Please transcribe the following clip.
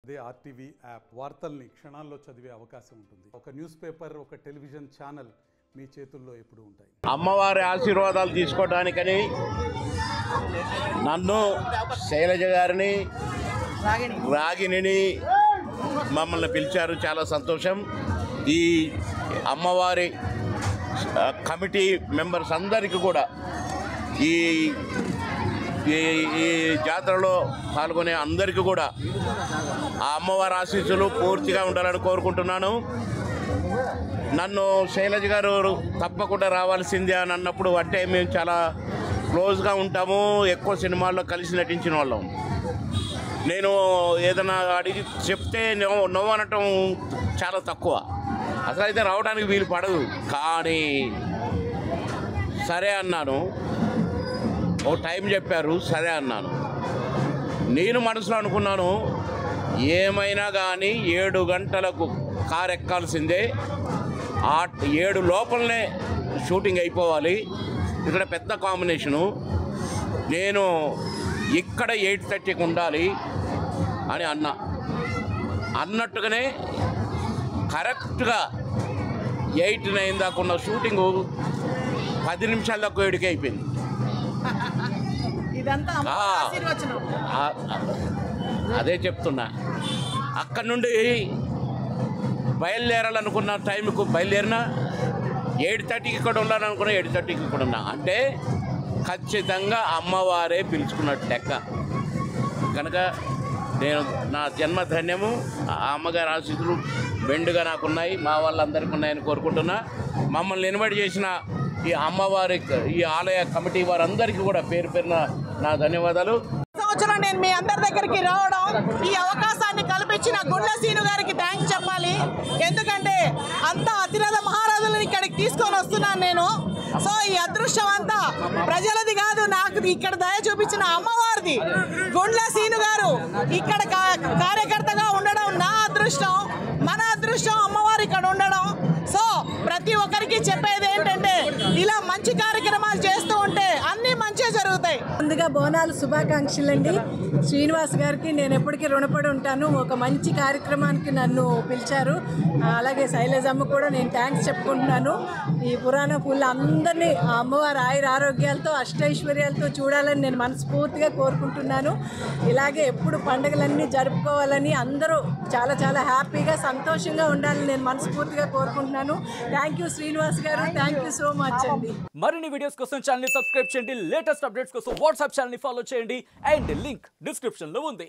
అదే RTV app వార్తల్ని క్షణాల్లో చదివే అవకాశం ఉంటుంది. ఒక న్యూస్ పేపర్, ఒక టెలివిజన్ ఛానల్ మీ చేతుల్లో ఎప్పుడూ ఉంటాయి. అమ్మవారి ఆశీర్వాదాలు తీసుకోవడానికని నన్ను, శైలజ గారిని, రాగిణిని మమ్మల్ని పిలిచారు. చాలా సంతోషం. ఈ అమ్మవారి కమిటీ మెంబర్స్ అందరికీ కూడా ఈ జాతరలో పాల్గొనే అందరికీ కూడా ఆ అమ్మవారి ఆశీస్సులు పూర్తిగా ఉండాలని కోరుకుంటున్నాను. నన్ను శైలజ గారు తప్పకుండా రావాల్సిందే అని అన్నప్పుడు అంటే మేము చాలా క్లోజ్గా ఉంటాము, ఎక్కువ సినిమాల్లో కలిసి నటించిన వాళ్ళం. నేను ఏదైనా అడిగి చెప్తే నవ్వు అనటం చాలా తక్కువ, అసలు అయితే రావడానికి వీలు పడదు. కానీ సరే అన్నాను. ఓ టైం చెప్పారు, సరే అన్నాను. నేను మనసులో అనుకున్నాను, ఏమైనా కానీ 7 గంటలకు కారు ఎక్కాల్సిందే, 7 లోపలనే షూటింగ్ అయిపోవాలి. ఇక్కడ పెద్ద కాంబినేషను. నేను ఇక్కడ 8:30కి ఉండాలి అని అన్నట్టుగానే కరెక్ట్గా 8-9 దాకా ఉన్న షూటింగు 10 నిమిషాల దాకా 7కి అయిపోయింది. అదే చెప్తున్నా. అక్కడి నుండి బయలుదేరాలనుకున్న టైంకు బయలుదేరినా 8:30కి ఇక్కడ ఉండాలనుకున్నా 8:30కి ఇక్కడ ఉన్నా. అంటే ఖచ్చితంగా అమ్మవారే పిలుచుకున్నట్టు లెక్క. కనుక నేను నా జన్మ ధన్యము. ఆ అమ్మగారి ఆశీస్సులు మెండుగా నాకున్నాయి, మా వాళ్ళందరికీ ఉన్నాయని కోరుకుంటున్నా. మమ్మల్ని ఇన్వైట్ చేసిన ఈ అమ్మవారి ఈ ఆలయ కమిటీ వారందరికీ కూడా పేరు పేరున నా ధన్యవాదాలు. సంవత్సరం నేను మీ అందరి దగ్గరికి రావడం, ఈ అవకాశాన్ని కల్పించిన గుండ్ల సీను గారికి థ్యాంక్స్ చెప్పాలి. ఎందుకంటే అంత అతిరథ మహారాజులను ఇక్కడికి తీసుకొని వస్తున్నాను నేను. సో ఈ అదృష్టం అంతా ప్రజలది కాదు, నాకు ఇక్కడ దయ చూపించిన అమ్మవారిది. గుండ్ల సీను గారు ఇక్కడ కార్యకర్తగా ఉండడం నా అదృష్టం, మన అదృష్టం అమ్మవారు ఇక్కడ ఉండడం. సో ప్రతి ఒక్కరికి చెప్పేది ఏంటంటే, ఇలా మంచి కార్యక్రమాలు చేస్తూ ఉంటే అన్నీ మంచిగా జరుగుతాయి. ముందుగా బోనాలు శుభాకాంక్షలు అండి. శ్రీనివాస్ గారికి నేను ఎప్పటికీ రుణపడి ఉంటాను. ఒక మంచి కార్యక్రమానికి నన్ను పిలిచారు. అలాగే శైలజమ్మ కూడా నేను థ్యాంక్స్ చెప్పుకుంటున్నాను. ఈ పురాణ పూలు అందరినీ అమ్మవారి ఆయుర ఆరోగ్యాలతో అష్టైశ్వర్యాలతో చూడాలని నేను మనస్ఫూర్తిగా కోరుకుంటున్నాను. ఇలాగే ఎప్పుడు పండుగలన్నీ జరుపుకోవాలని, అందరూ చాలా చాలా హ్యాపీగా సంతోషంగా ఉండాలని నేను మనస్ఫూర్తిగా కోరుకుంటున్నాను. థ్యాంక్ యూ శ్రీనివాస్ గారు, థ్యాంక్ యూ సో మచ్ అండి. మరిన్ని వీడియోస్ కోసం ఛానల్ ని సబ్స్క్రైబ్ చేయండి, లేటెస్ట్ అప్డేట్స్ కోసం వాట్సాప్ ఛానల్ ని ఫాలో చేయండి, అండ్ లింక్ డిస్క్రిప్షన్ లో ఉంది.